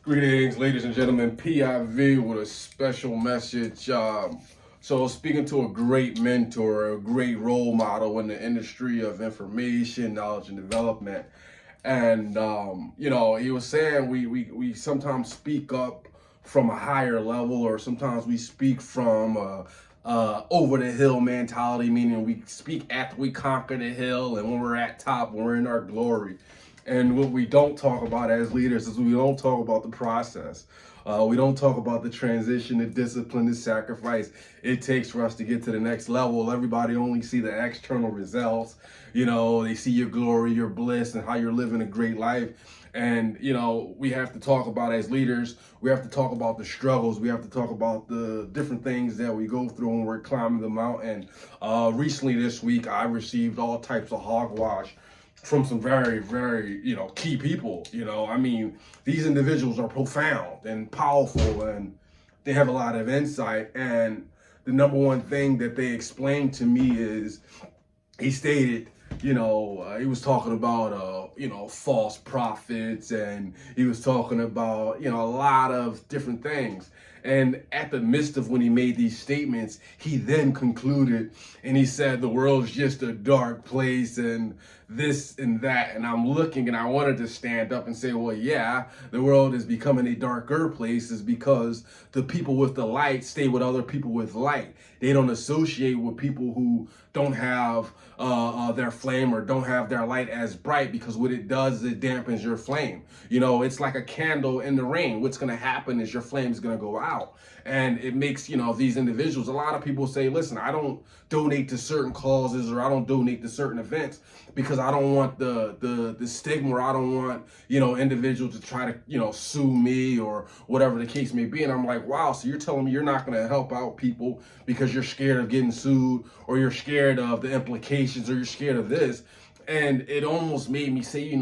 Greetings, ladies and gentlemen. PIV with a special message. So, speaking to a great mentor, a great role model in the industry of information, knowledge, and development. And, he was saying we sometimes speak up from a higher level, or sometimes we speak from over the hill mentality, meaning we speak after we conquer the hill and when we're at top, when we're in our glory. And what we don't talk about as leaders is we don't talk about the process. We don't talk about the transition, the discipline, the sacrifice it takes for us to get to the next level. Everybody only see the external results. They see your glory, your bliss, and how you're living a great life. And, we have to talk about as leaders, we have to talk about the struggles. We have to talk about the different things that we go through when we're climbing the mountain. Recently this week, I received all types of hogwash from some very, very, key people. These individuals are profound and powerful, and they have a lot of insight. And the number one thing that they explained to me is, he stated, he was talking about, false prophets, and he was talking about, a lot of different things. And at the midst of when he made these statements, he then concluded and he said, the world's just a dark place and this and that. And I'm looking and I wanted to stand up and say, well, yeah, the world is becoming a darker place is because the people with the light stay with other people with light. They don't associate with people who don't have their flame or don't have their light as bright, because what it does is it dampens your flame. It's like a candle in the rain. What's going to happen is your flame is going to go out. And it makes, these individuals, a lot of people say, listen, I don't donate to certain causes or I don't donate to certain events because I don't want the stigma, or I don't want, individuals to try to, sue me or whatever the case may be. And I'm like, wow, so you're telling me you're not going to help out people because you're scared of getting sued, or you're scared of the implications, or you're scared of this. And it almost made me say,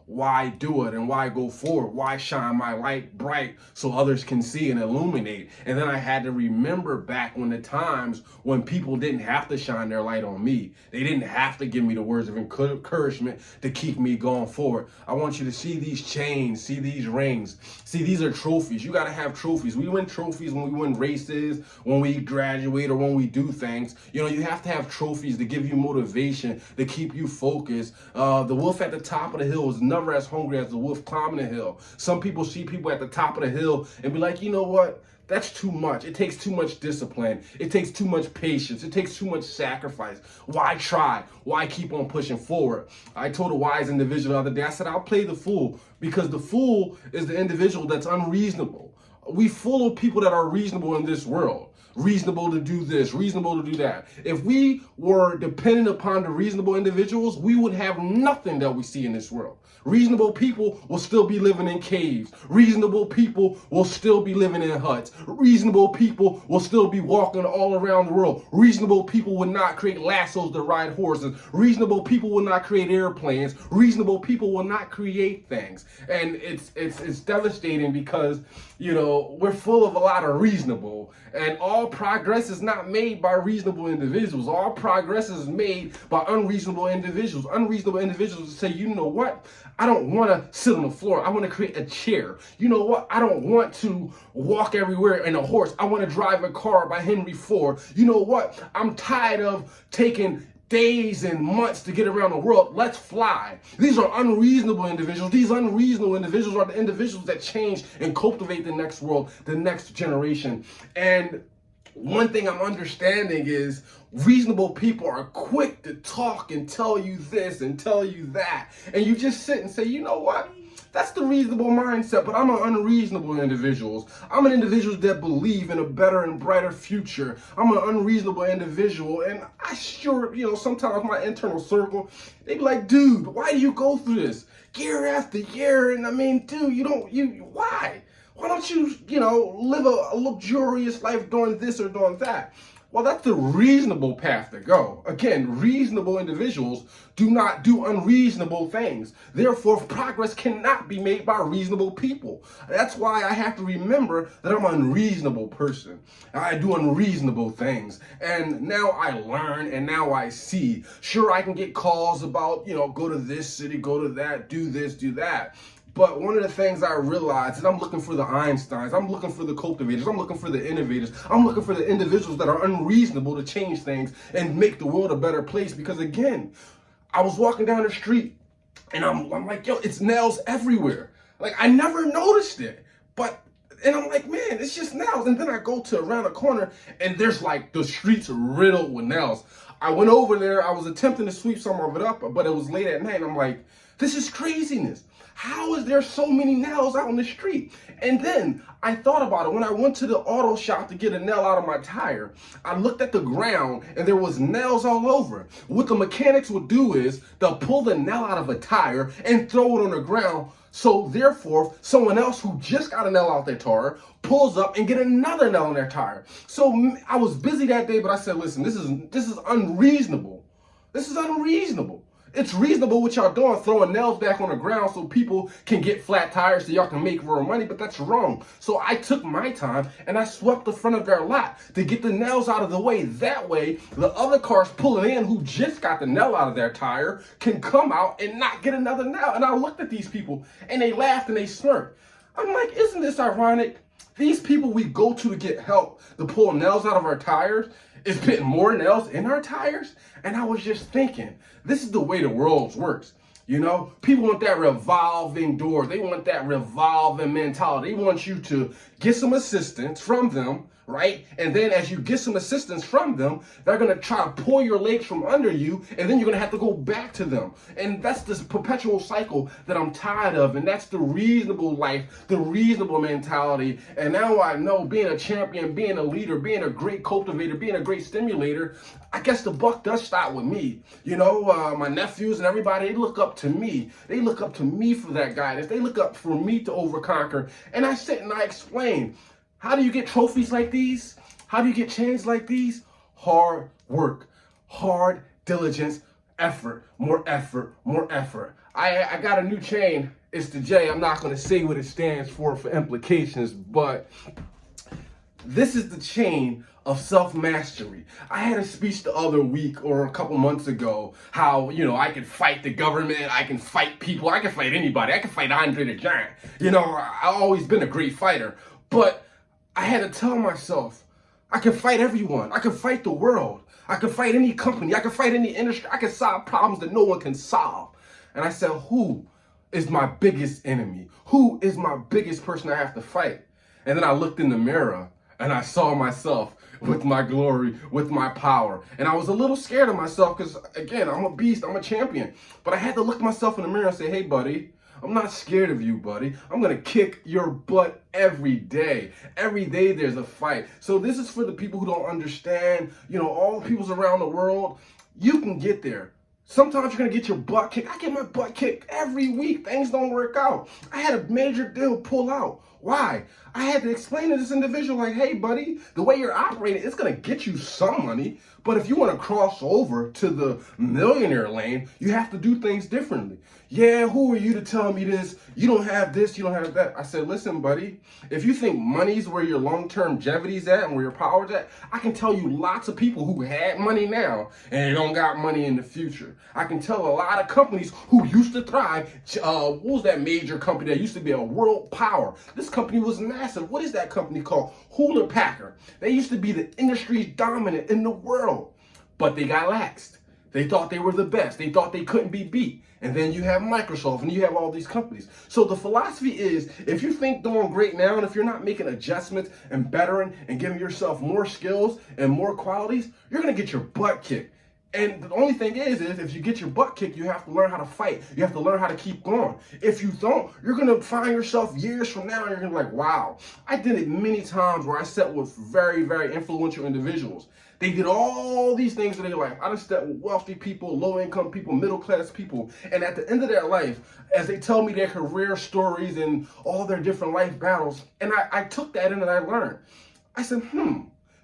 why do it and why go forward? Why shine my light bright so others can see and illuminate? And then I had to remember back when the times when people didn't have to shine their light on me. They didn't have to give me the words of encouragement to keep me going forward. I want you to see these chains, see these rings. See, these are trophies. You got to have trophies. We win trophies when we win races, when we graduate, or when we do things. You have to have trophies to give you motivation, to keep you focused. The wolf at the top of the hill is never as hungry as the wolf climbing the hill. Some people see people at the top of the hill and be like, you know what? That's too much. It takes too much discipline. It takes too much patience. It takes too much sacrifice. Why try? Why keep on pushing forward? I told a wise individual the other day, I said, I'll play the fool, because the fool is the individual that's unreasonable. We full of people that are reasonable in this world. Reasonable to do this, reasonable to do that. If we were dependent upon the reasonable individuals, we would have nothing that we see in this world. Reasonable people will still be living in caves. Reasonable people will still be living in huts. Reasonable people will still be walking all around the world. Reasonable people would not create lassos to ride horses. Reasonable people will not create airplanes. Reasonable people will not create things. And it's devastating because, we're full of a lot of reasonable, and all progress is not made by reasonable individuals. All progress is made by unreasonable individuals. Unreasonable individuals say, you know what? I don't want to sit on the floor. I want to create a chair. You know what? I don't want to walk everywhere in a horse. I want to drive a car by Henry Ford. You know what? I'm tired of taking days and months to get around the world. Let's fly. These are unreasonable individuals. These unreasonable individuals are the individuals that change and cultivate the next world, the next generation. And one thing I'm understanding is reasonable people are quick to talk and tell you this and tell you that. And you just sit and say, you know what? That's the reasonable mindset, but I'm an unreasonable individual. I'm an individual that believe in a better and brighter future. I'm an unreasonable individual, and I sure, sometimes my internal circle, they be like, dude, why do you go through this year after year? And dude, why? Why don't you, live a luxurious life doing this or doing that? Well, that's the reasonable path to go. Again, reasonable individuals do not do unreasonable things. Therefore, progress cannot be made by reasonable people. That's why I have to remember that I'm an unreasonable person. I do unreasonable things. And now I learn and now I see. Sure, I can get calls about, go to this city, go to that, do this, do that. But one of the things I realized is I'm looking for the Einsteins, I'm looking for the cultivators, I'm looking for the innovators, I'm looking for the individuals that are unreasonable to change things and make the world a better place. Because again, I was walking down the street and I'm like, yo, it's nails everywhere. Like, I never noticed it. And I'm like, man, it's just nails. And then I go to around a corner and there's like the streets riddled with nails. I went over there, I was attempting to sweep some of it up, but it was late at night. And I'm like, this is craziness. How is there so many nails out on the street? And then I thought about it. When I went to the auto shop to get a nail out of my tire, I looked at the ground and there was nails all over. What the mechanics would do is they'll pull the nail out of a tire and throw it on the ground. So therefore, someone else who just got a nail out their tire pulls up and get another nail in their tire. So I was busy that day, but I said, listen, this is unreasonable. This is unreasonable. It's reasonable what y'all doing, throwing nails back on the ground so people can get flat tires so y'all can make real money, but that's wrong. So I took my time and I swept the front of their lot to get the nails out of the way. That way, the other cars pulling in who just got the nail out of their tire can come out and not get another nail. And I looked at these people and they laughed and they smirked. I'm like, isn't this ironic? These people we go to get help to pull nails out of our tires is putting more nails in our tires. And I was just thinking, this is the way the world works. You know, people want that revolving door. They want that revolving mentality. They want you to get some assistance from them, right? And then as you get some assistance from them, they're going to try to pull your legs from under you, and then you're going to have to go back to them. And that's this perpetual cycle that I'm tired of. And that's the reasonable life, the reasonable mentality. And now I know being a champion, being a leader, being a great cultivator, being a great stimulator, I guess the buck does start with me. You know, my nephews and everybody, they look up to me. They look up to me for that guidance. They look up for me to overconquer. And I sit and I explain, how do you get trophies like these? How do you get chains like these? Hard work, hard diligence, effort, more effort, more effort. I got a new chain. It's the J. I'm not going to say what it stands for implications, but this is the chain of self-mastery. I had a speech the other week or a couple months ago how, you know, I can fight the government, I can fight people, I can fight anybody, I can fight Andre the Giant. You know, I've always been a great fighter, but I had to tell myself, I can fight everyone, I can fight the world, I can fight any company, I can fight any industry, I can solve problems that no one can solve. And I said, who is my biggest enemy? Who is my biggest person I have to fight? And then I looked in the mirror and I saw myself with my glory, with my power. And I was a little scared of myself because, again, I'm a beast, I'm a champion. But I had to look myself in the mirror and say, hey, buddy, I'm not scared of you, buddy. I'm going to kick your butt every day. Every day there's a fight. So this is for the people who don't understand, you know, all the peoples around the world. You can get there. Sometimes you're going to get your butt kicked. I get my butt kicked every week. Things don't work out. I had a major deal pull out. Why? I had to explain to this individual, like, hey, buddy, the way you're operating, it's going to get you some money. But if you want to cross over to the millionaire lane, you have to do things differently. Yeah, who are you to tell me this? You don't have this, you don't have that. I said, listen, buddy, if you think money's where your long-term longevity's at and where your power's at, I can tell you lots of people who had money now and they don't got money in the future. I can tell a lot of companies who used to thrive. What was that major company that used to be a world power? This company was massive. What is that company called? Hewlett Packard. They used to be the industry dominant in the world, but they got laxed. They thought they were the best. They thought they couldn't be beat. And then you have Microsoft and you have all these companies. So the philosophy is, if you think doing great now and if you're not making adjustments and bettering and giving yourself more skills and more qualities, you're going to get your butt kicked. And the only thing is if you get your butt kicked, you have to learn how to fight. You have to learn how to keep going. If you don't, you're going to find yourself years from now and you're going to be like, wow, I did it many times where I sat with very, very influential individuals. They did all these things in their life. I done sat with wealthy people, low-income people, middle-class people. And at the end of their life, as they tell me their career stories and all their different life battles, and I took that in and I learned. I said,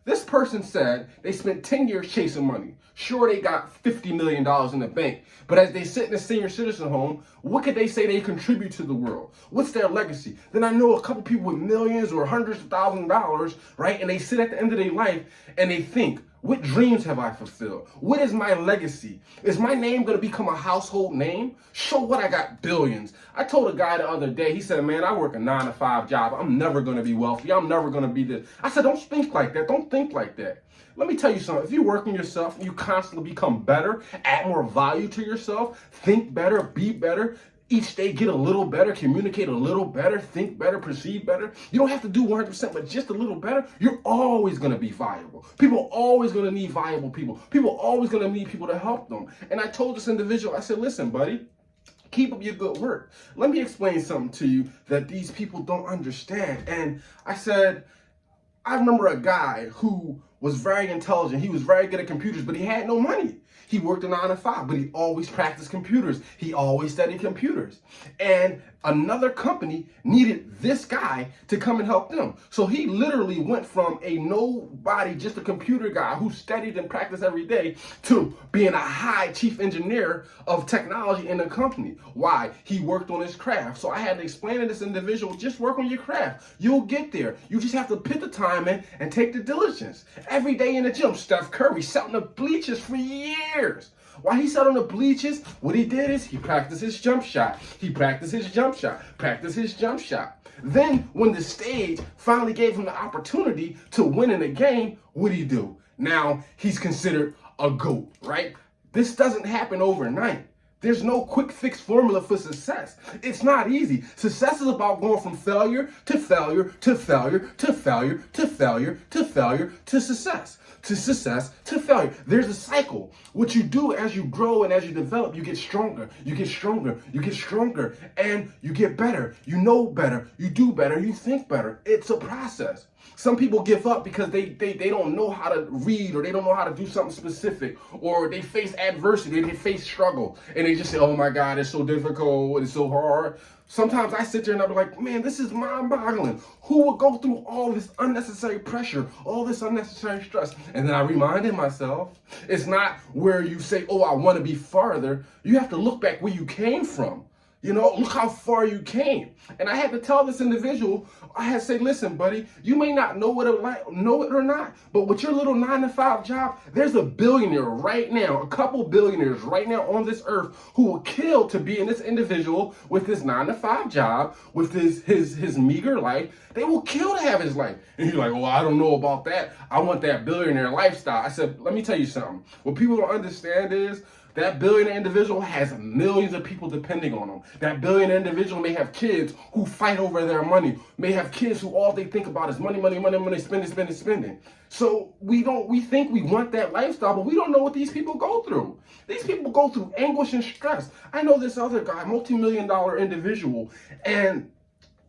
this person said they spent 10 years chasing money. Sure, they got $50 million in the bank, but as they sit in a senior citizen home, what could they say they contribute to the world? What's their legacy? Then I know a couple people with millions or hundreds of thousands of dollars, right? And they sit at the end of their life and they think, What dreams have I fulfilled? What is my legacy? Is my name going to become a household name? Show what I got billions. I told a guy the other day, he said, man, I work a 9-to-5 job. I'm never going to be wealthy. I'm never going to be this. I said, don't think like that. Don't think like that. Let me tell you something. If you work on yourself and you constantly become better, add more value to yourself, think better, be better, each day get a little better, communicate a little better, think better, perceive better. You don't have to do 100%, but just a little better. You're always going to be valuable. People are always going to need valuable people. People are always going to need people to help them. And I told this individual, I said, listen, buddy, keep up your good work. Let me explain something to you that these people don't understand. And I said, I remember a guy who was very intelligent. He was very good at computers, but he had no money. He worked a 9-to-5, but he always practiced computers. He always studied computers. And another company needed this guy to come and help them. So he literally went from a nobody, just a computer guy who studied and practiced every day, to being a high chief engineer of technology in the company. Why? He worked on his craft. So I had to explain to this individual, just work on your craft. You'll get there. You just have to put the time in and take the diligence. Every day in the gym, Steph Curry sat on the bleachers for years. While he sat on the bleachers, what he did is he practiced his jump shot. He practiced his jump shot, practiced his jump shot. Then when the stage finally gave him the opportunity to win in a game, what did he do? Now he's considered a GOAT, right? This doesn't happen overnight. There's no quick fix formula for success. It's not easy. Success is about going from failure to failure to failure to failure to failure to failure to success. To success to failure. There's a cycle. What you do as you grow and as you develop, you get stronger, you get stronger, you get stronger, and you get better. You know better, you do better, you think better. It's a process. Some people give up because they don't know how to read, or they don't know how to do something specific, or they face adversity, they face struggle, and they just say, oh my God, it's so difficult, it's so hard. Sometimes I sit there and I'm like, man, this is mind-boggling. Who would go through all this unnecessary pressure, all this unnecessary stress? And then I reminded myself, it's not where you say, oh, I want to be farther. You have to look back where you came from. You know, look how far you came. And I had to tell this individual, I had to say, listen, buddy, you may not know it or not, but with your little 9-to-5 job, there's a billionaire right now, a couple billionaires right now on this earth who will kill to be in this individual with his 9-to-5 job, with his meager life. They will kill to have his life. And you're like, well, I don't know about that. I want that billionaire lifestyle. I said, let me tell you something. What people don't understand is, that billionaire individual has millions of people depending on them. That billionaire individual may have kids who fight over their money, may have kids who all they think about is money, money, money, money, spending. So we think we want that lifestyle, but we don't know what these people go through. These people go through anguish and stress. I know this other guy, multi-million-dollar individual, and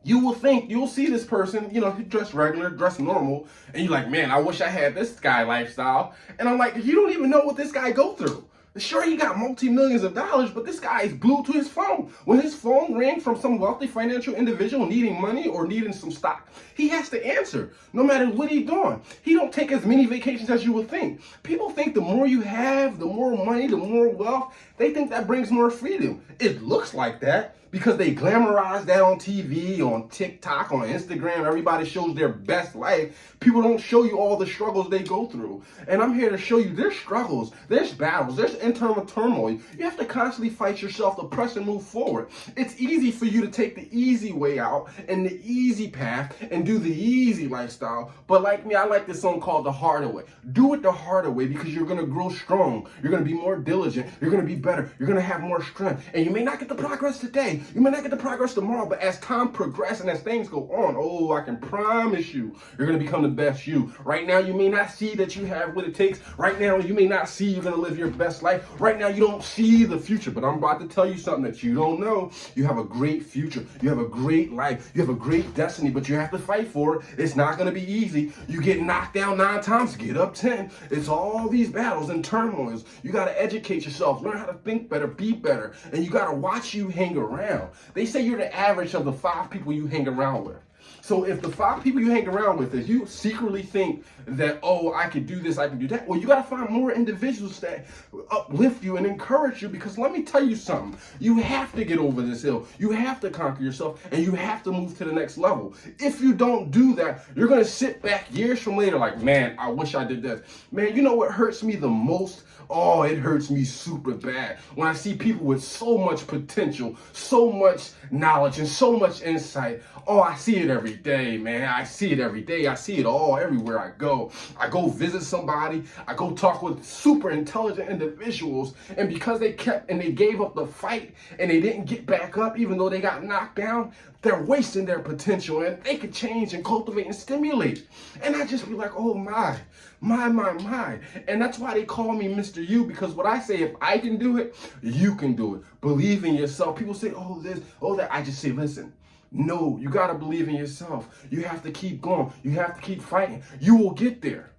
you will think, you'll see this person, you know, he dressed regular, dressed normal, and you're like, man, I wish I had this guy lifestyle. And I'm like, you don't even know what this guy go through. Sure, he got multi-millions of dollars, but this guy is glued to his phone. When his phone rang from some wealthy financial individual needing money or needing some stock, he has to answer, no matter what he's doing. He don't take as many vacations as you would think. People think the more you have, the more money, the more wealth, they think that brings more freedom. It looks like that because they glamorize that on TV, on TikTok, on Instagram. Everybody shows their best life. People don't show you all the struggles they go through. And I'm here to show you there's struggles, there's battles, there's internal turmoil. You have to constantly fight yourself to press and move forward. It's easy for you to take the easy way out and the easy path and do the easy lifestyle. But like me, I like this song called The Harder Way. Do it the harder way because you're going to grow strong. You're going to be more diligent. You're going to be better. You're going to have more strength. And you may not get the progress today. You may not get the progress tomorrow, but as time progresses and as things go on, oh, I can promise you, you're going to become the best you. Right now, you may not see that you have what it takes. Right now, you may not see you're going to live your best life. Right now, you don't see the future, but I'm about to tell you something that you don't know. You have a great future. You have a great life. You have a great destiny, but you have to fight for it. It's not going to be easy. You get knocked down 9 times, get up 10. It's all these battles and turmoils. You got to educate yourself, learn how to think better, be better, and you got to watch you hang around. They say you're the average of the 5 people you hang around with. So if the 5 people you hang around with, if you secretly think that, oh, I can do this, I can do that, well, you got to find more individuals that uplift you and encourage you, because let me tell you something. You have to get over this hill. You have to conquer yourself, and you have to move to the next level. If you don't do that, you're going to sit back years from later like, man, I wish I did this. Man, you know what hurts me the most? Oh, it hurts me super bad when I see people with so much potential, so much knowledge, and so much insight. Oh, I see it every day, man. I see it every day. I see it all everywhere I go. I go visit somebody. I go talk with super intelligent individuals. And because they kept and they gave up the fight and they didn't get back up, even though they got knocked down, they're wasting their potential, and they could change and cultivate and stimulate. And I just be like, oh my. And that's why they call me Mr. U, because what I say, if I can do it, you can do it. Believe in yourself. People say, oh, this, oh, that. I just say, listen, no, you got to believe in yourself. You have to keep going. You have to keep fighting. You will get there.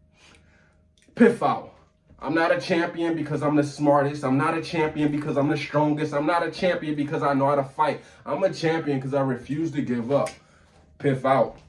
Pitfall. I'm not a champion because I'm the smartest. I'm not a champion because I'm the strongest. I'm not a champion because I know how to fight. I'm a champion because I refuse to give up. Piff out.